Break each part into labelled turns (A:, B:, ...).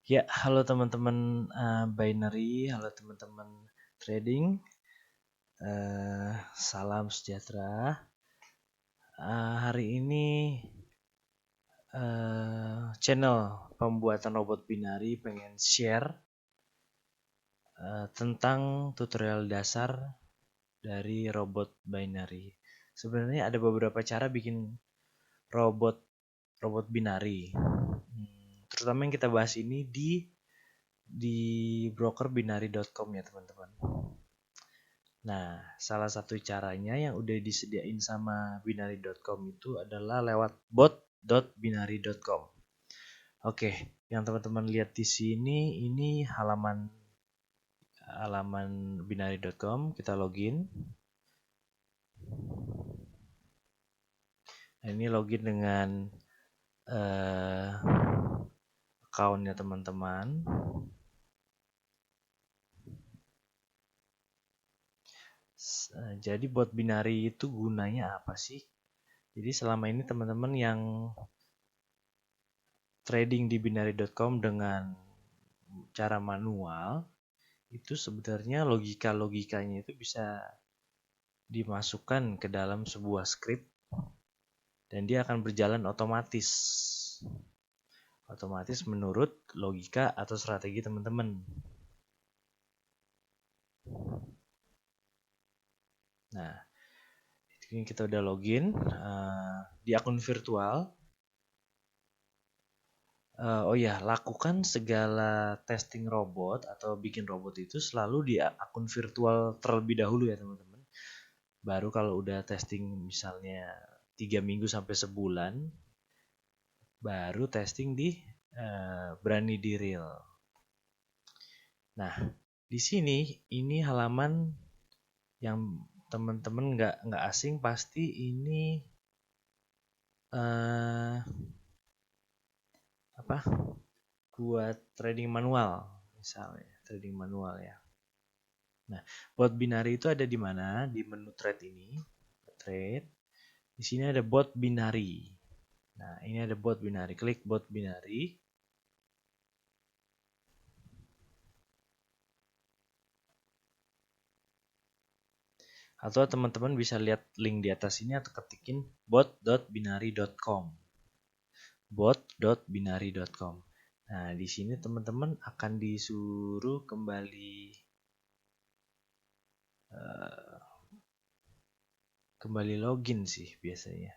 A: Ya, halo teman-teman binary, halo teman-teman trading, salam sejahtera. Hari ini channel pembuatan robot binary pengen share tentang tutorial dasar dari robot binary. Sebenarnya ada beberapa cara bikin robot binary. Terutama yang kita bahas ini di broker binary.com ya teman-teman. Nah, salah satu caranya yang udah disediain sama binary.com itu adalah lewat bot.binary.com. Oke, yang teman-teman lihat di sini ini halaman binary.com. Kita login. Nah, ini login dengan account-nya teman-teman. Jadi bot binary itu gunanya apa sih? Jadi selama ini teman-teman yang trading di binary.com dengan cara manual, itu sebenarnya logika-logikanya itu bisa dimasukkan ke dalam sebuah script dan dia akan berjalan otomatis. Otomatis menurut logika atau strategi teman-teman. Nah, ini kita udah login di akun virtual. Oh ya, lakukan segala testing robot atau bikin robot itu selalu di akun virtual terlebih dahulu ya teman-teman. Baru kalau udah testing misalnya 3 minggu sampai sebulan, baru testing di berani di real. Nah, di sini ini halaman yang teman-teman nggak asing, pasti ini apa? Buat trading manual misalnya, trading manual ya. Nah, bot binary itu ada di mana? Di menu trade ini, trade. Di sini ada bot binary. Nah, ini ada bot binary. Klik bot binary. Atau teman-teman bisa lihat link di atas ini atau ketikin bot.binary.com. bot.binary.com. Nah, di sini teman-teman akan disuruh kembali login sih biasanya.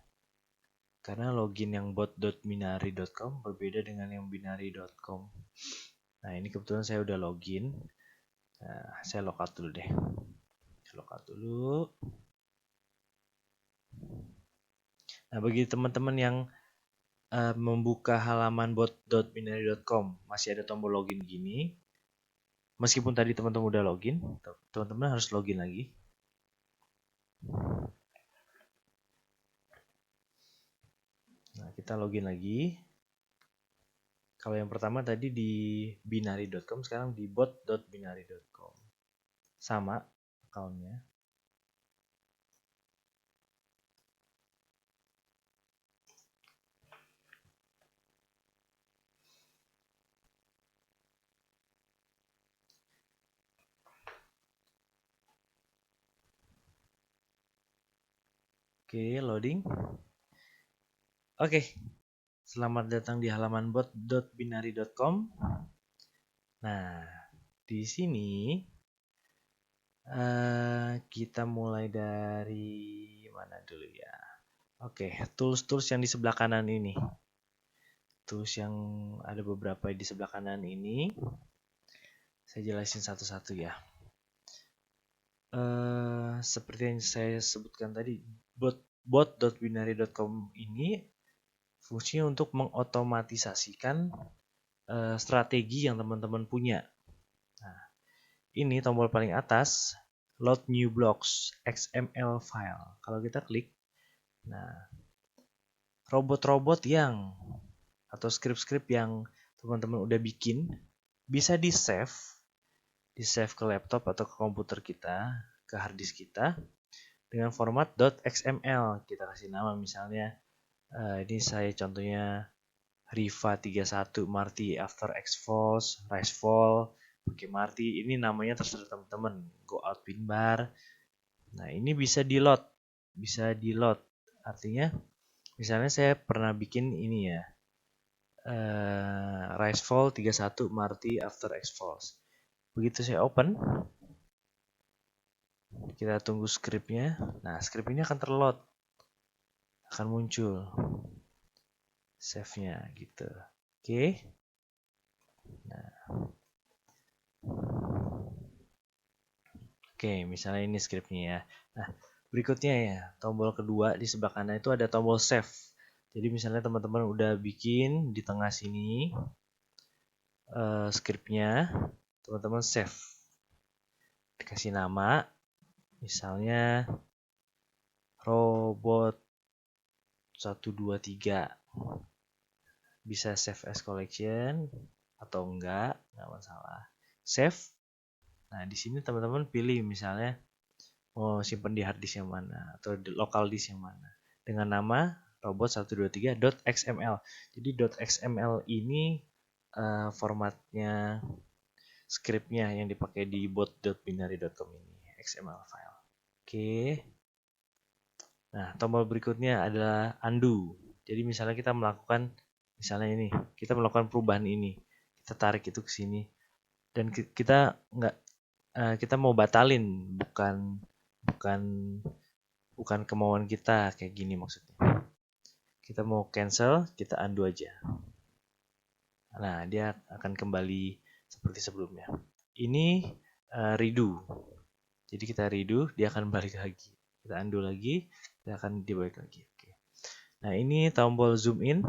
A: Karena login yang bot.binary.com berbeda dengan yang binary.com. Nah, ini kebetulan saya udah login. Nah, saya logout dulu deh. Saya logout dulu. Nah, bagi teman-teman yang membuka halaman bot.binary.com masih ada tombol login gini. Meskipun tadi teman-teman udah login, teman-teman harus login lagi. Nah, kita login lagi. Kalau yang pertama tadi di binary.com, sekarang di bot.binary.com. Sama account-nya. Oke, loading. Oke, selamat datang di halaman bot.binary.com. Nah, di sini kita mulai dari mana dulu ya? Oke, tools-tools yang di sebelah kanan ini. Tools yang ada beberapa di sebelah kanan ini. Saya jelasin satu-satu ya. Seperti yang saya sebutkan tadi, bot.binary.com ini fungsinya untuk mengotomatisasikan strategi yang teman-teman punya. Nah, ini tombol paling atas, load new blocks XML file. Kalau kita klik, nah robot-robot yang atau script-script yang teman-teman udah bikin bisa di-save ke laptop atau ke komputer kita, ke hard disk kita dengan format .xml. Kita kasih nama misalnya ini saya contohnya Riva 31 Marty after X-Falls, Ricefall, pakai Marty. Ini namanya terserah teman-teman. Go out pin bar. Nah, ini bisa di-load. Bisa di-load. Artinya, misalnya saya pernah bikin ini ya. Ricefall 31 Marty after X-Falls. Begitu saya open, kita tunggu scriptnya. Nah, script ini akan terload. Akan muncul. Save-nya gitu. Oke. Nah. Oke, misalnya ini scriptnya ya. Nah, berikutnya ya, tombol kedua di sebelah kanan itu ada tombol save. Jadi misalnya teman-teman udah bikin di tengah sini scriptnya, teman-teman save. Dikasih nama, misalnya robot 123. Bisa save as collection atau enggak masalah. Save. Nah, di sini teman-teman pilih misalnya mau simpan di hard disk yang mana atau di local disk yang mana dengan nama robot123.xml. Jadi .xml ini formatnya scriptnya yang dipakai di bot.binary.com ini, XML file. Oke. Nah, tombol berikutnya adalah undo. Jadi misalnya kita melakukan misalnya ini, kita melakukan perubahan ini, kita tarik itu ke sini dan kita nggak kita mau batalin, bukan kemauan kita kayak gini maksudnya. Kita mau cancel, kita undo aja. Nah, dia akan kembali seperti sebelumnya. Ini redo. Jadi kita redo, dia akan balik lagi. Kita undo lagi, dia akan dibalik lagi. Oke. Nah, ini tombol zoom in.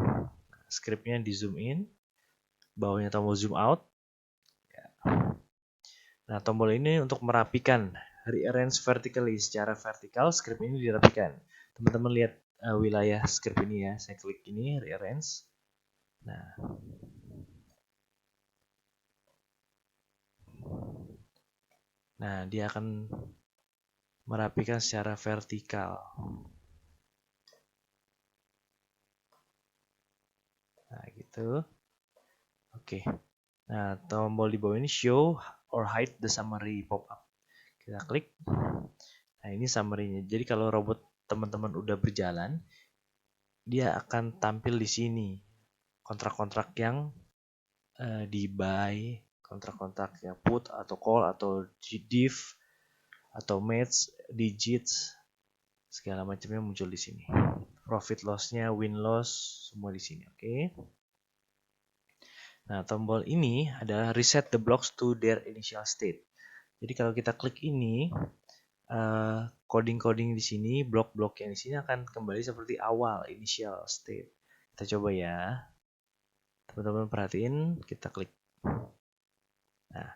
A: Scriptnya di zoom in. Bawahnya tombol zoom out. Nah, tombol ini untuk merapikan, rearrange vertically, secara vertikal script ini dirapikan. Teman-teman lihat wilayah script ini ya, saya klik ini, rearrange. Nah, dia akan merapikan secara vertikal. Nah, gitu. Oke. Nah, tombol di bawah ini show or hide the summary pop-up. Kita klik. Nah, ini summary-nya. Jadi kalau robot teman-teman udah berjalan, dia akan tampil di sini. Kontrak-kontrak yang di buy, kontrak-kontrak yang put atau call atau div atau match, digits, segala macamnya muncul di sini. Profit loss-nya, win loss, semua di sini. Oke. Nah, tombol ini adalah reset the blocks to their initial state. Jadi kalau kita klik ini, coding-coding di sini, blok-blok yang di sini akan kembali seperti awal, initial state. Kita coba ya. Teman-teman perhatiin, kita klik. Nah,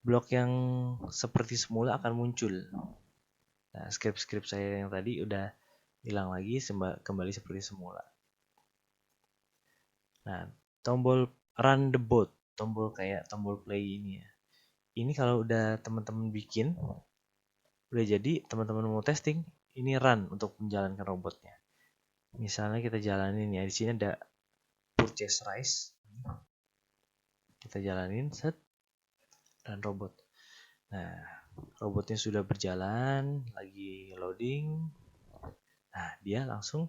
A: blok yang seperti semula akan muncul. Nah, script saya yang tadi udah hilang lagi, kembali seperti semula. Nah, tombol run the bot, tombol kayak tombol play ini ya. Ini kalau udah teman-teman bikin, udah jadi, teman-teman mau testing, ini run untuk menjalankan robotnya. Misalnya kita jalanin ya, di sini ada purchase rice. Kita jalanin, set, dan robot. Nah, robotnya sudah berjalan, lagi loading. Nah, dia langsung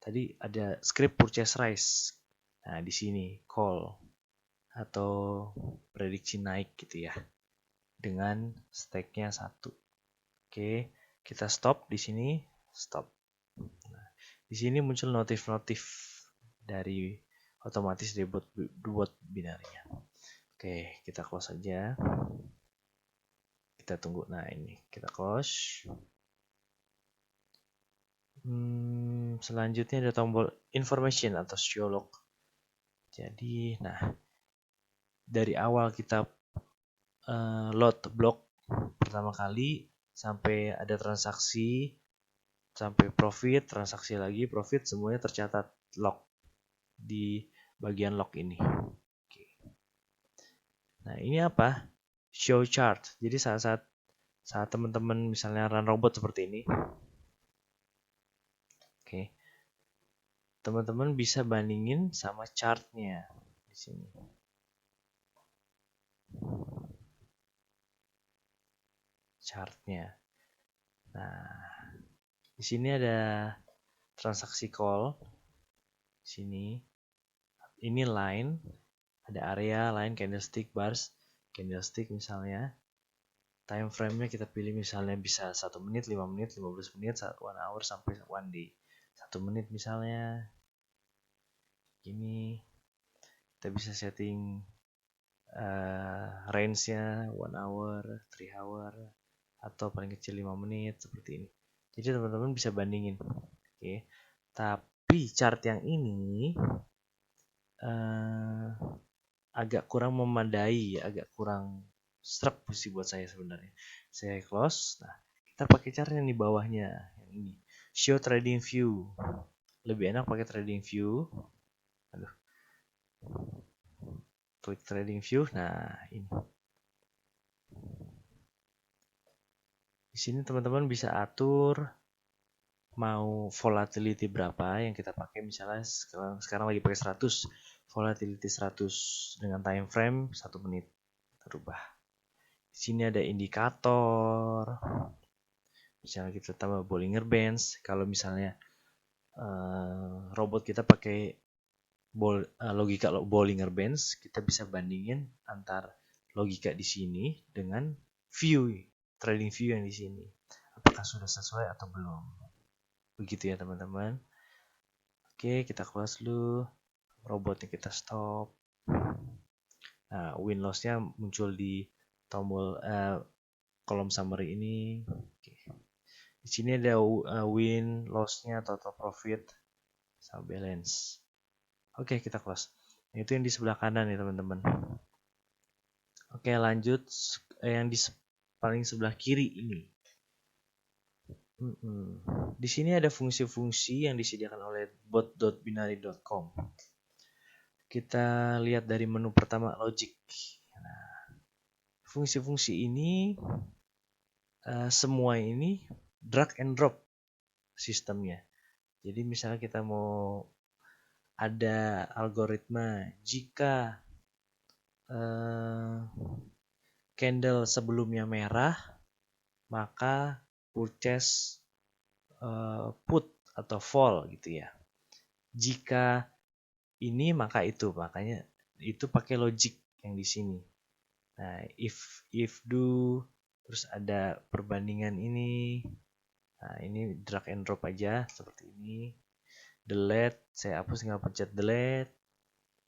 A: tadi ada script purchase rice. Nah, di sini call atau prediksi naik gitu ya. Dengan stake-nya 1. Oke, kita stop di sini, stop. Nah, di sini muncul notif-notif dari otomatis dari bot binarinya. Oke, kita close aja. Kita tunggu. Nah, ini kita close. Selanjutnya ada tombol information atau show log. Jadi, nah, dari awal kita load blok pertama kali sampai ada transaksi, sampai profit, transaksi lagi, profit, semuanya tercatat log di bagian log ini. Oke. Nah, ini apa? Show chart. Jadi saat teman-teman misalnya run robot seperti ini. Oke. teman-teman bisa bandingin sama chartnya di sini. Chartnya. Nah, di sini ada transaksi call. Di sini, ini line, ada area, line, candlestick, bars, candlestick misalnya. Time frame-nya kita pilih misalnya bisa 1 menit, 5 menit, 15 menit, 1 hour sampai 1 day. 1 menit misalnya. Ini kita bisa setting range-nya 1 hour, 3 hour, atau paling kecil 5 menit seperti ini. Jadi teman-teman bisa bandingin. Oke. Tapi chart yang ini agak kurang memadai, agak kurang serap sih buat saya sebenarnya. Saya close. Nah, kita pakai chart yang di bawahnya, yang ini. Show trading view. Lebih enak pakai trading view. Aduh. Klik trading view. Nah, ini. Di sini teman-teman bisa atur mau volatility berapa yang kita pakai. Misalnya sekarang lagi pakai 100, volatility 100 dengan time frame 1 menit. Kita rubah. Di sini ada indikator. Misalnya kita tambah Bollinger Bands. Kalau misalnya robot kita pakai logika Bollinger Bands, kita bisa bandingin antar logika di sini dengan view, trading view yang di sini. Apakah sudah sesuai atau belum? Begitu ya teman-teman. Oke, kita close dulu. Robotnya kita stop. Nah, win loss-nya muncul di tombol kolom summary ini. Oke. Di sini ada win loss-nya, total profit, sama balance. Oke, kita close. Nah, itu yang di sebelah kanan ya teman-teman. Oke, lanjut yang di paling sebelah kiri ini. Di sini ada fungsi-fungsi yang disediakan oleh bot.binary.com. Kita lihat dari menu pertama, logic. Nah, fungsi-fungsi ini semua ini drag and drop sistemnya. Jadi misalnya kita mau ada algoritma jika candle sebelumnya merah, maka purchase put atau fall gitu ya. Jika ini maka itu, makanya itu pakai logic yang di sini. Nah, if do, terus ada perbandingan ini. Nah, ini drag and drop aja seperti ini. Delete, saya hapus tinggal pencet delete.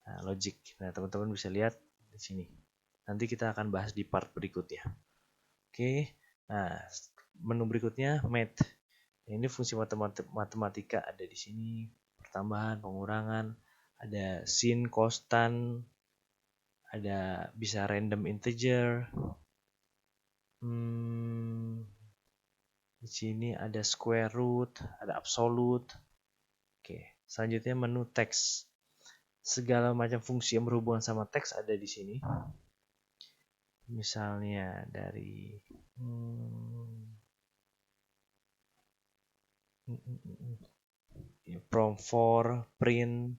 A: Nah, logic. Nah, teman-teman bisa lihat di sini. Nanti kita akan bahas di part berikutnya. Oke. Nah, menu berikutnya math. Ini fungsi matematika ada di sini. Pertambahan, pengurangan, ada sin, kostan, ada bisa random integer. Di sini ada square root, ada absolute. Oke, selanjutnya menu teks. Segala macam fungsi yang berhubungan sama teks ada di sini. Misalnya dari prompt for print.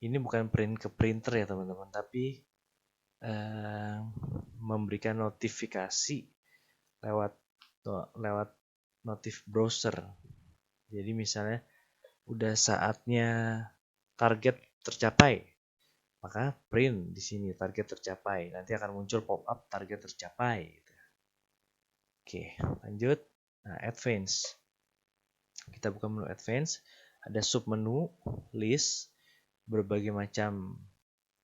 A: Ini bukan print ke printer ya teman-teman, tapi memberikan notifikasi lewat notif browser. Jadi misalnya udah saatnya target tercapai, maka print di sini target tercapai. Nanti akan muncul pop up target tercapai. Oke, lanjut. Nah, advance. Kita buka menu advance. Ada sub menu list, berbagai macam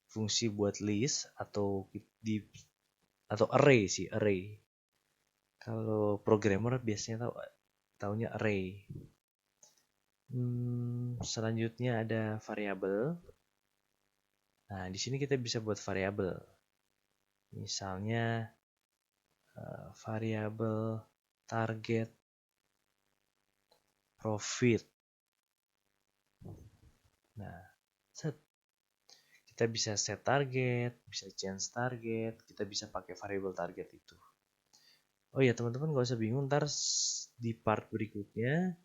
A: fungsi buat list atau array sih, array. Kalau programmer biasanya taunya array. Selanjutnya ada variabel. Nah, di sini kita bisa buat variabel. Misalnya variabel target profit. Nah, kita bisa set target, bisa change target, kita bisa pakai variabel target itu. Oh ya teman-teman, gak usah bingung, ntar di part berikutnya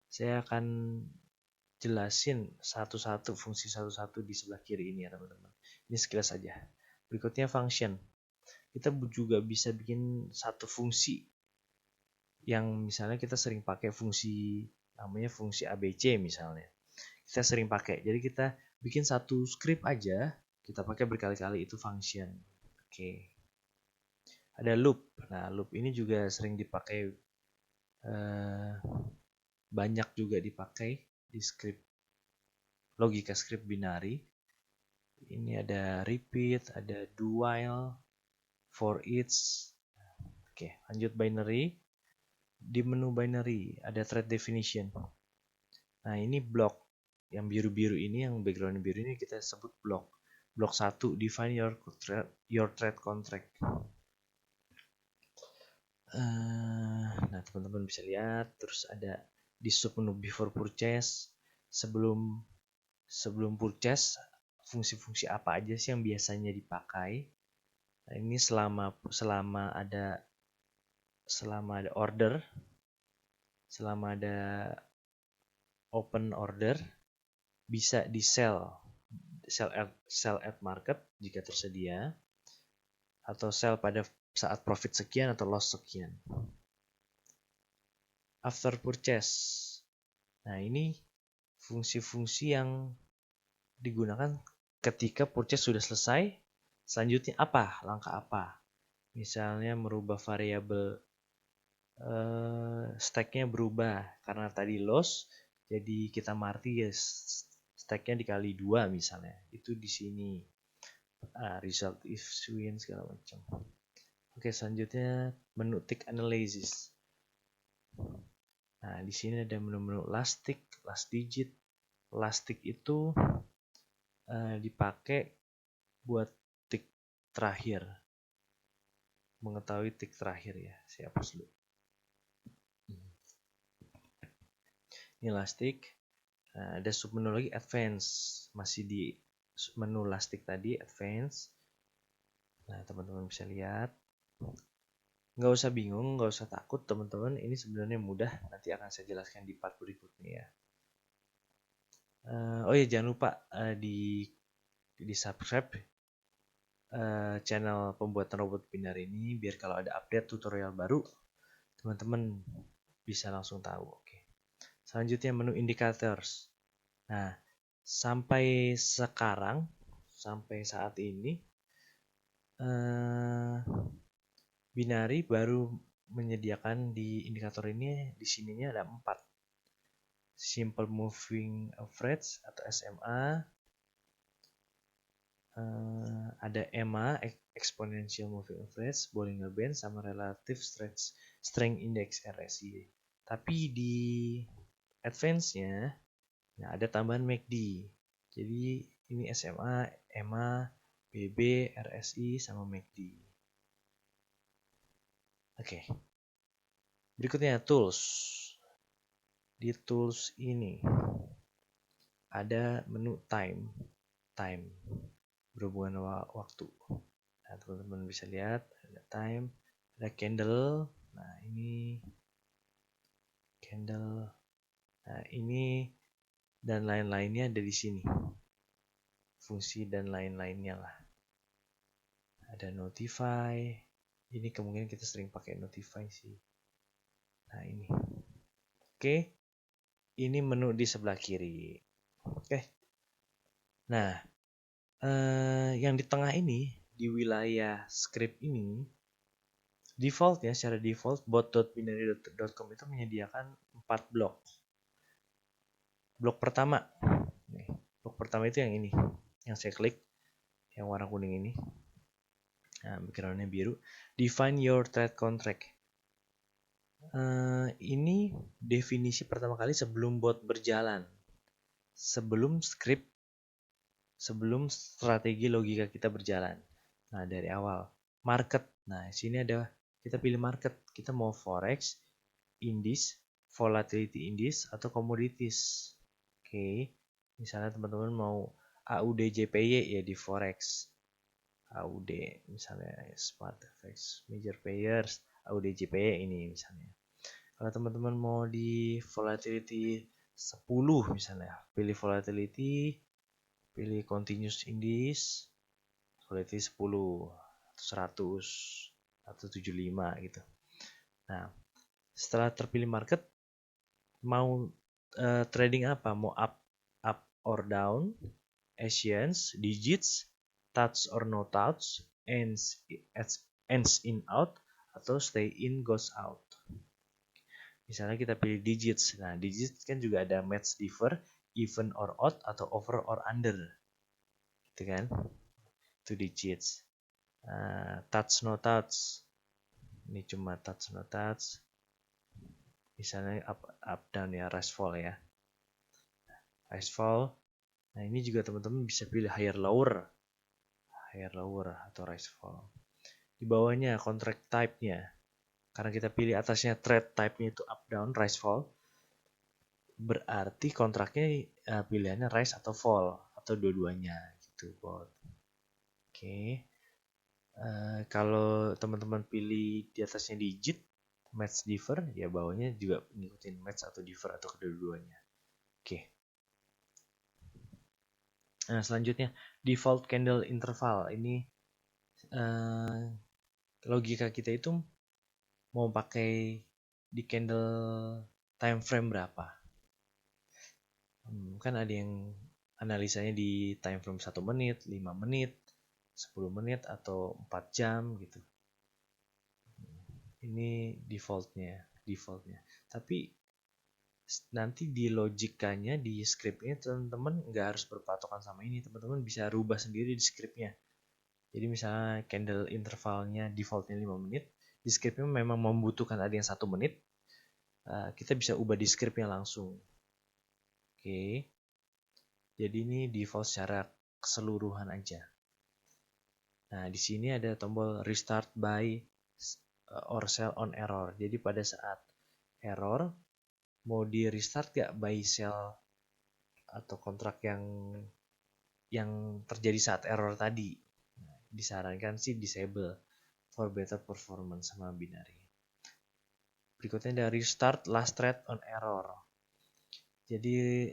A: saya akan jelasin satu-satu fungsi satu-satu di sebelah kiri ini ya teman-teman. Ini sekilas saja. Berikutnya function. Kita juga bisa bikin satu fungsi yang misalnya kita sering pakai fungsi namanya fungsi ABC misalnya. Kita sering pakai. Jadi kita bikin satu script aja, kita pakai berkali-kali itu function. Oke. Ada loop. Nah, loop ini juga sering dipakai banyak juga dipakai di script logika script binary. Ini ada repeat, ada do while, for each. Oke, lanjut binary. Di menu binary ada thread definition. Nah, ini block. Yang biru-biru ini, yang background biru ini kita sebut block. Block 1, define your thread contract. Nah, teman-teman bisa lihat. Terus ada di submenu before purchase. Sebelum purchase, fungsi-fungsi apa aja sih yang biasanya dipakai. Nah, ini selama ada order, selama ada open order, bisa di sell at market jika tersedia, atau sell pada saat profit sekian atau loss sekian. After purchase. Nah, ini fungsi-fungsi yang digunakan ketika purchase sudah selesai. Selanjutnya apa? Langkah apa? Misalnya merubah variabel stack-nya berubah karena tadi loss, jadi kita marti ya stack-nya dikali 2 misalnya. Itu di sini. Result if win segala macam. Oke, selanjutnya menu tick analysis. Nah, di sini ada menu-menu last tick, last digit. Last tick itu dipakai buat tick terakhir. Mengetahui tick terakhir ya. Saya hapus dulu. Ini last tick. Nah, ada submenu lagi advance. Masih di menu last tick tadi, advance. Nah, teman-teman bisa lihat. Nggak usah bingung, nggak usah takut teman-teman. Ini sebenarnya mudah. Nanti akan saya jelaskan di part berikutnya ya. Oh ya, jangan lupa di subscribe channel pembuatan robot binary ini biar kalau ada update tutorial baru teman-teman bisa langsung tahu. Oke. Selanjutnya menu indicators. Nah, sampai sekarang, sampai saat ini binary baru menyediakan di indikator ini, di sininya ada 4. Simple Moving Average atau SMA, ada EMA, Exponential Moving Average, Bollinger Band, sama Relative Strength Index RSI. Tapi di advance-nya nah ada tambahan MACD. Jadi ini SMA, EMA, BB, RSI, sama MACD. Oke. Berikutnya tools. Di tools ini ada menu time berhubungan waktu. Nah, teman-teman bisa lihat ada time, ada candle. Nah, ini candle. Nah, ini dan lain-lainnya ada di sini. Fungsi dan lain-lainnya lah. Ada notify. Ini kemungkinan kita sering pakai notify sih. Nah, ini. Oke. Ini menu di sebelah kiri. Oke. Nah, yang di tengah ini, di wilayah script ini, default ya, secara default bot.binary.com itu menyediakan 4 blok. Blok pertama. Blok pertama itu yang ini, yang saya klik, yang warna kuning ini. Nah, backgroundnya biru. Define your thread contract. Ini definisi pertama kali sebelum bot berjalan. Sebelum strategi logika kita berjalan. Nah, dari awal. Market. Nah, sini ada, kita pilih market. Kita mau forex, indies, volatility indies, atau commodities. Oke. Misalnya teman-teman mau AUD/JPY ya di forex. AUD misalnya Smart FX Major Players, AUD/JPY ini misalnya. Kalau teman-teman mau di volatility 10 misalnya. Pilih volatility, pilih continuous indices, volatility 10, atau 100, atau 75 gitu. Nah, setelah terpilih market, mau trading apa? Mau up or down, Asians, digits, touch or no touch, ends in out, atau stay in goes out. Misalnya kita pilih digits. Nah, digits kan juga ada match differ, even or odd, atau over or under. Gitu kan? Itu digits. Touch no touch. Ini cuma touch no touch. Misalnya up down ya, rise fall ya. Rise fall. Nah, ini juga teman-teman bisa pilih higher lower atau rise fall. Di bawahnya contract type-nya. Karena kita pilih atasnya trade type-nya itu up down, rise fall. Berarti kontraknya pilihannya rise atau fall atau dua-duanya gitu, bot. Oke. Kalau teman-teman pilih di atasnya digit, match differ, ya bawahnya juga ngikutin match atau differ atau kedua-duanya. Oke. Nah, selanjutnya default candle interval. Ini logika kita itu mau pakai di candle time frame berapa. Kan ada yang analisanya di time frame 1 menit, 5 menit, 10 menit, atau 4 jam gitu. Ini defaultnya. Tapi nanti di logikanya, di scriptnya teman-teman nggak harus berpatokan sama ini. Teman-teman bisa rubah sendiri di scriptnya. Jadi misalnya candle intervalnya defaultnya 5 menit, di scriptnya memang membutuhkan ada yang 1 menit, kita bisa ubah di scriptnya langsung. Oke. Jadi ini default secara keseluruhan aja. Nah, di sini ada tombol restart buy or sell on error. Jadi pada saat error, mau di restart gak buy sell atau kontrak yang terjadi saat error tadi. Nah, disarankan sih disable for better performance sama binary. Berikutnya ada restart last trade on error. Jadi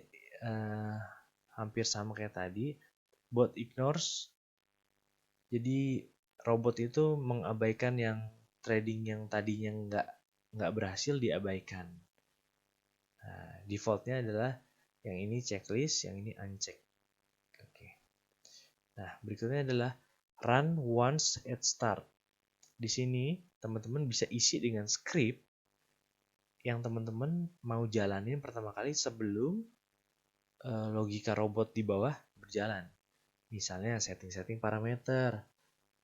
A: hampir sama kayak tadi. Bot ignores. Jadi robot itu mengabaikan yang trading yang tadinya nggak berhasil, diabaikan. Nah, defaultnya adalah yang ini checklist, yang ini uncheck. Oke. Nah, berikutnya adalah run once at start. Di sini teman-teman bisa isi dengan script yang teman-teman mau jalanin pertama kali sebelum logika robot di bawah berjalan. Misalnya setting-setting parameter,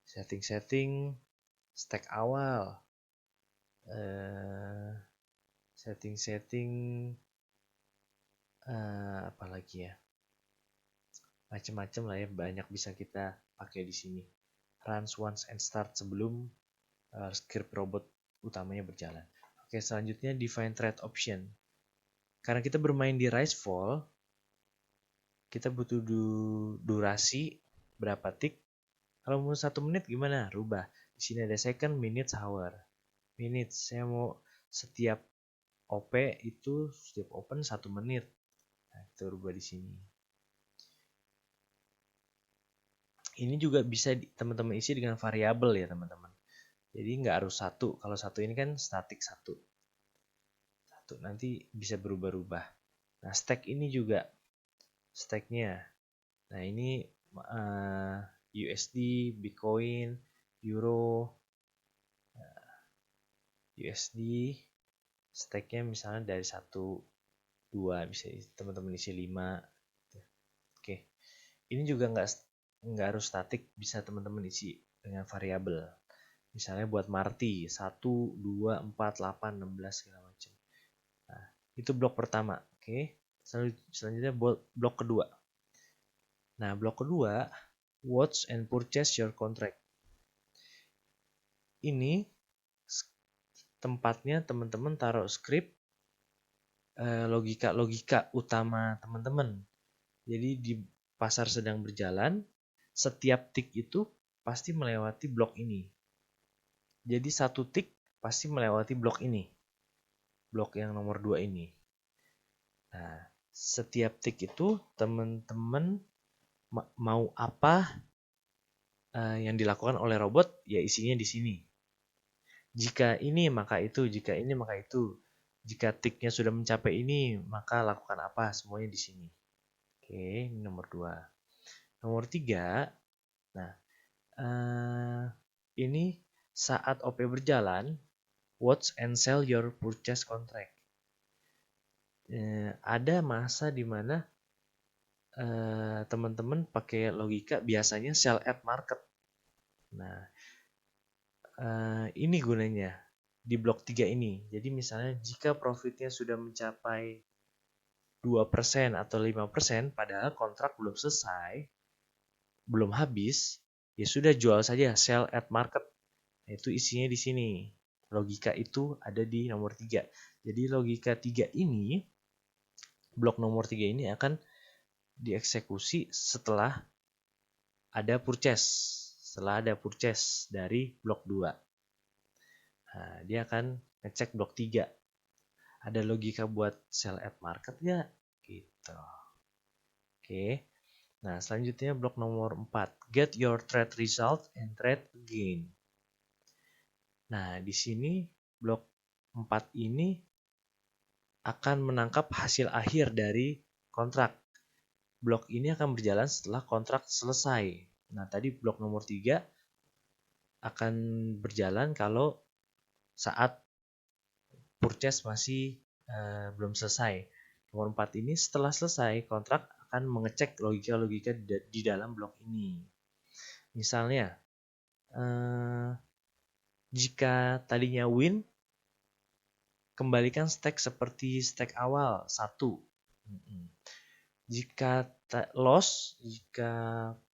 A: setting-setting stack awal, setting-setting apa lagi ya, macam-macam lah ya, banyak bisa kita pakai di sini. Runs once and start sebelum script robot utamanya berjalan. Oke, selanjutnya define trade option. Karena kita bermain di rise fall, kita butuh durasi berapa tick. Kalau mau 1 menit gimana? Rubah. Di sini ada second, minutes, hour. Minutes, saya mau setiap OP itu setiap open 1 menit. Nah, kita rubah di sini. Ini juga bisa teman-teman isi dengan variabel ya teman-teman. Jadi nggak harus satu. Kalau satu ini kan statik satu. Nanti bisa berubah-ubah. Nah, stack ini juga stacknya. Nah, ini USD, Bitcoin, Euro, USD, stacknya misalnya dari 1, 2, bisa teman-teman isi 5. Oke. Ini juga nggak harus statik, bisa teman-teman isi dengan variabel. Misalnya buat Marti 1, 2, 4, 8, 16 segala macam. Nah, itu blok pertama. Oke. Selanjutnya blok kedua. Nah, blok kedua, watch and purchase your contract. Ini tempatnya teman-teman taruh script logika utama teman-teman. Jadi di pasar sedang berjalan, setiap tick itu pasti melewati blok ini. Jadi satu tick pasti melewati blok ini. Blok yang nomor 2 ini. Nah, setiap tick itu teman-teman mau apa yang dilakukan oleh robot, ya isinya di sini. Jika ini maka itu, jika ini maka itu. Jika ticknya sudah mencapai ini, maka lakukan apa, semuanya di sini. Oke, ini nomor 2. Nomor 3, nah ini saat OP berjalan, watch and sell your purchase contract. Ada masa di mana teman-teman pakai logika biasanya sell at market. Nah, ini gunanya di blok 3 ini. Jadi misalnya jika profitnya sudah mencapai 2% atau 5%, padahal kontrak belum selesai, belum habis, ya sudah jual saja, sell at market. Nah, itu isinya di sini. Logika itu ada di nomor 3. Jadi logika 3 ini, blok nomor 3 ini akan dieksekusi setelah ada purchase. Setelah ada purchase dari blok 2. Nah, dia akan ngecek blok 3. Ada logika buat sell at market nggak? Gitu. Oke. Nah, selanjutnya blok nomor 4. Get your trade result and trade again. Nah, di sini blok 4 ini akan menangkap hasil akhir dari kontrak. Blok ini akan berjalan setelah kontrak selesai. Nah, tadi blok nomor 3 akan berjalan kalau saat purchase masih belum selesai. Nomor 4 ini setelah selesai kontrak akan mengecek logika-logika di dalam blok ini. Misalnya, jika tadinya win, kembalikan stack seperti stack awal 1. Jika loss, jika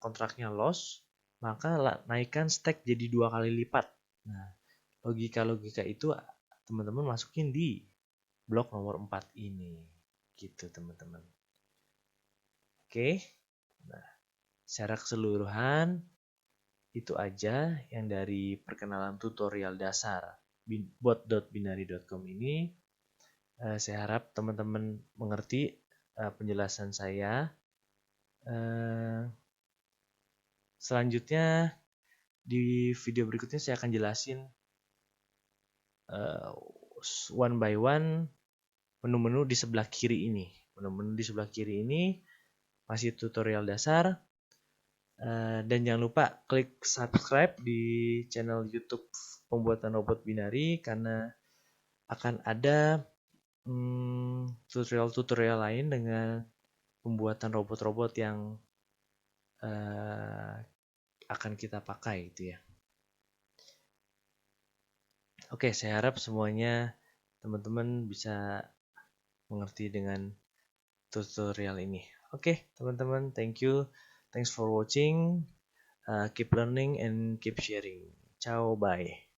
A: kontraknya loss, maka naikkan stack jadi 2 kali lipat. Nah, logika-logika itu teman-teman masukin di blok nomor 4 ini. Gitu teman-teman. Oke. Nah, secara keseluruhan itu aja yang dari perkenalan tutorial dasar bot.binary.com ini. Saya harap teman-teman mengerti penjelasan saya. Selanjutnya di video berikutnya saya akan jelasin one by one menu-menu di sebelah kiri ini. Menu-menu di sebelah kiri ini masih tutorial dasar. Dan jangan lupa klik subscribe di channel YouTube Pembuatan Robot Binary karena akan ada tutorial-tutorial lain dengan pembuatan robot-robot yang akan kita pakai itu ya. Oke, saya harap semuanya teman-teman bisa mengerti dengan tutorial ini. Oke, teman-teman, thank you. Thanks for watching. Keep learning and keep sharing. Ciao, bye.